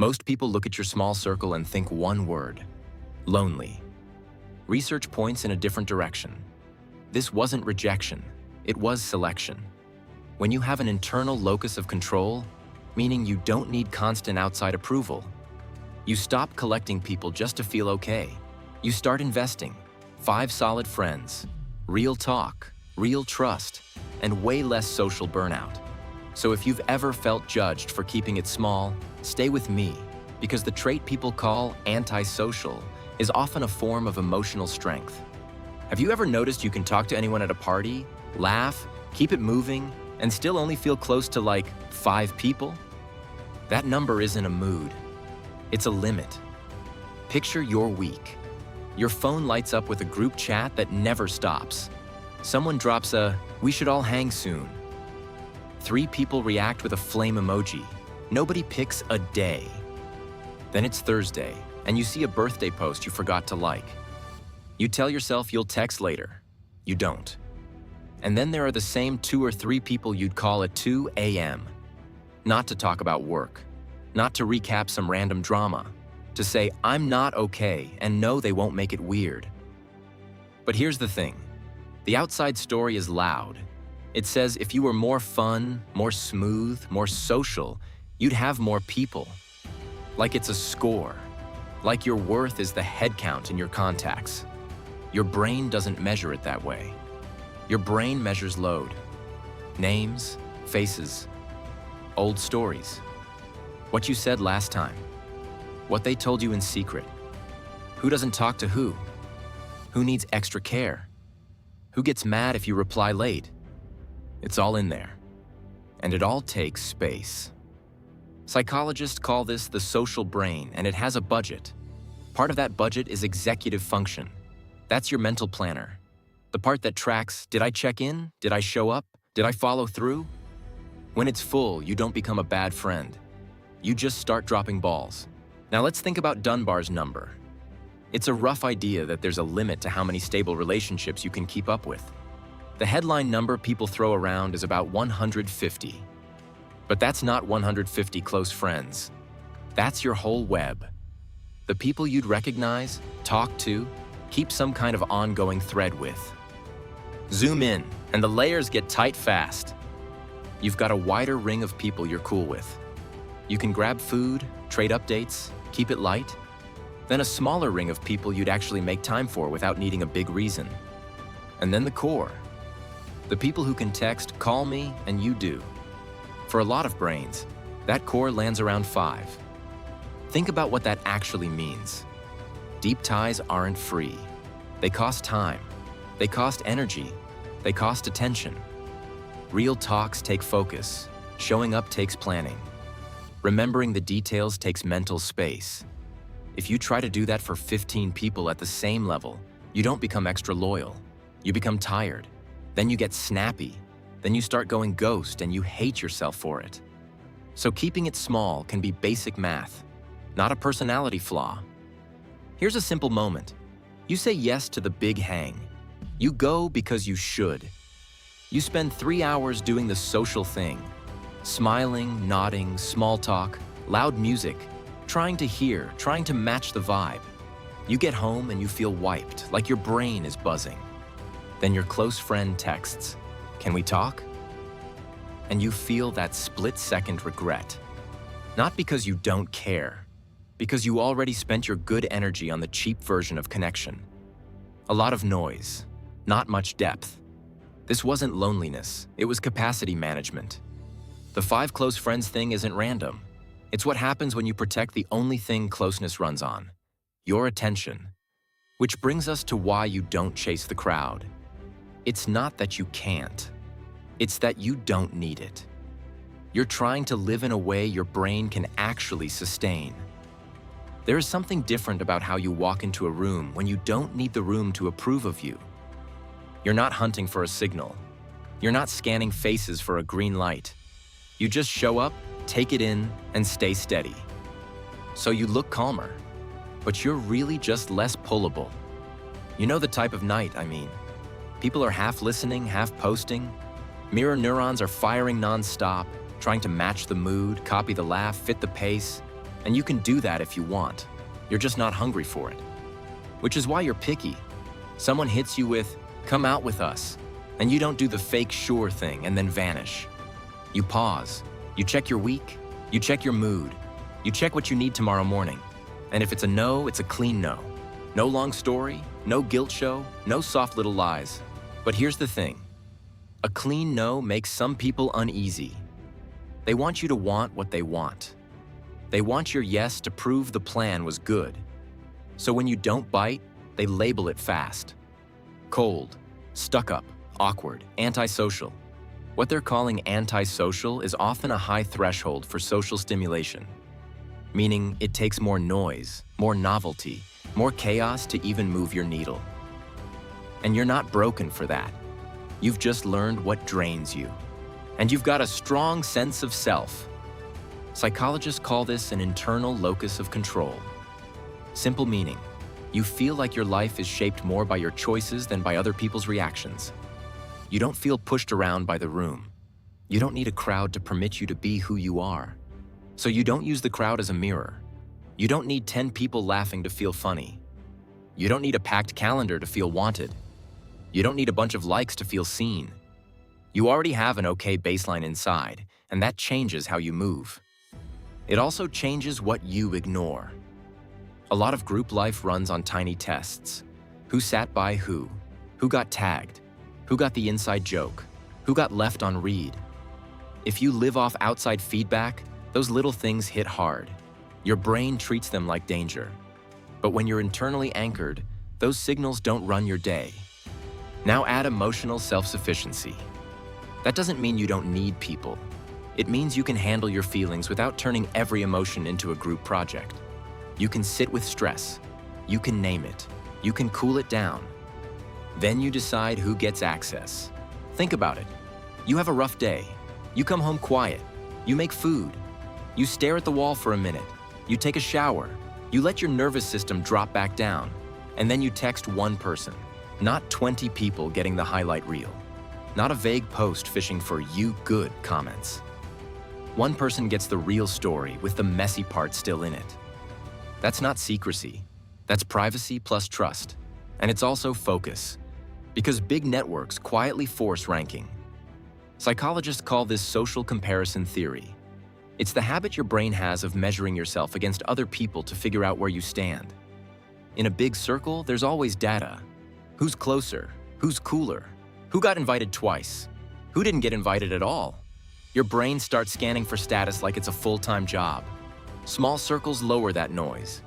Most people look at your small circle and think one word: lonely. Research points in a different direction. This wasn't rejection, it was selection. When you have an internal locus of control, meaning you don't need constant outside approval, you stop collecting people just to feel okay. You start investing. 5 solid friends, real talk, real trust, and way less social burnout. So if you've ever felt judged for keeping it small, stay with me, because the trait people call antisocial is often a form of emotional strength. Have you ever noticed you can talk to anyone at a party, laugh, keep it moving, and still only feel close to like 5 people? That number isn't a mood, it's a limit. Picture your week. Your phone lights up with a group chat that never stops. Someone drops a "we should all hang soon." 3 people react with a flame emoji. Nobody picks a day. Then it's Thursday, and you see a birthday post you forgot to like. You tell yourself you'll text later. You don't. And then there are the same 2 or 3 people you'd call at 2 a.m. Not to talk about work, not to recap some random drama, to say, "I'm not okay," and no, they won't make it weird. But here's the thing. The outside story is loud. It says if you were more fun, more smooth, more social, you'd have more people. Like it's a score. Like your worth is the head count in your contacts. Your brain doesn't measure it that way. Your brain measures load. Names, faces, old stories. What you said last time. What they told you in secret. Who doesn't talk to who? Who needs extra care? Who gets mad if you reply late? It's all in there. And it all takes space. Psychologists call this the social brain, and it has a budget. Part of that budget is executive function. That's your mental planner. The part that tracks, did I check in? Did I show up? Did I follow through? When it's full, you don't become a bad friend. You just start dropping balls. Now let's think about Dunbar's number. It's a rough idea that there's a limit to how many stable relationships you can keep up with. The headline number people throw around is about 150. But that's not 150 close friends. That's your whole web. The people you'd recognize, talk to, keep some kind of ongoing thread with. Zoom in, and the layers get tight fast. You've got a wider ring of people you're cool with. You can grab food, trade updates, keep it light. Then a smaller ring of people you'd actually make time for without needing a big reason. And then the core. The people who can text, "call me," and you do. For a lot of brains, that core lands around 5. Think about what that actually means. Deep ties aren't free. They cost time. They cost energy. They cost attention. Real talks take focus. Showing up takes planning. Remembering the details takes mental space. If you try to do that for 15 people at the same level, you don't become extra loyal. You become tired. Then you get snappy. Then you start going ghost and you hate yourself for it. So keeping it small can be basic math, not a personality flaw. Here's a simple moment. You say yes to the big hang. You go because you should. You spend 3 hours doing the social thing. Smiling, nodding, small talk, loud music, trying to hear, trying to match the vibe. You get home and you feel wiped, like your brain is buzzing. Then your close friend texts, "Can we talk?" And you feel that split-second regret. Not because you don't care, because you already spent your good energy on the cheap version of connection. A lot of noise, not much depth. This wasn't loneliness, it was capacity management. The 5 close friends thing isn't random. It's what happens when you protect the only thing closeness runs on, your attention. Which brings us to why you don't chase the crowd. It's not that you can't. It's that you don't need it. You're trying to live in a way your brain can actually sustain. There is something different about how you walk into a room when you don't need the room to approve of you. You're not hunting for a signal. You're not scanning faces for a green light. You just show up, take it in, and stay steady. So you look calmer, but you're really just less pullable. You know the type of night, I mean. People are half listening, half posting. Mirror neurons are firing non-stop, trying to match the mood, copy the laugh, fit the pace. And you can do that if you want. You're just not hungry for it. Which is why you're picky. Someone hits you with, "Come out with us," and you don't do the fake sure thing and then vanish. You pause. You check your week. You check your mood. You check what you need tomorrow morning. And if it's a no, it's a clean no. No long story, no guilt show, no soft little lies. But here's the thing. A clean no makes some people uneasy. They want you to want what they want. They want your yes to prove the plan was good. So when you don't bite, they label it fast. Cold, stuck up, awkward, antisocial. What they're calling antisocial is often a high threshold for social stimulation, meaning it takes more noise, more novelty, more chaos to even move your needle. And you're not broken for that. You've just learned what drains you. And you've got a strong sense of self. Psychologists call this an internal locus of control. Simple meaning, you feel like your life is shaped more by your choices than by other people's reactions. You don't feel pushed around by the room. You don't need a crowd to permit you to be who you are. So you don't use the crowd as a mirror. You don't need 10 people laughing to feel funny. You don't need a packed calendar to feel wanted. You don't need a bunch of likes to feel seen. You already have an okay baseline inside, and that changes how you move. It also changes what you ignore. A lot of group life runs on tiny tests. Who sat by who? Who got tagged? Who got the inside joke? Who got left on read? If you live off outside feedback, those little things hit hard. Your brain treats them like danger. But when you're internally anchored, those signals don't run your day. Now add emotional self-sufficiency. That doesn't mean you don't need people. It means you can handle your feelings without turning every emotion into a group project. You can sit with stress. You can name it. You can cool it down. Then you decide who gets access. Think about it. You have a rough day. You come home quiet. You make food. You stare at the wall for a minute. You take a shower. You let your nervous system drop back down. And then you text one person. Not 20 people getting the highlight reel. Not a vague post fishing for "you good" comments. One person gets the real story with the messy part still in it. That's not secrecy. That's privacy plus trust. And it's also focus. Because big networks quietly force ranking. Psychologists call this social comparison theory. It's the habit your brain has of measuring yourself against other people to figure out where you stand. In a big circle, there's always data. Who's closer? Who's cooler? Who got invited twice? Who didn't get invited at all? Your brain starts scanning for status like it's a full-time job. Small circles lower that noise.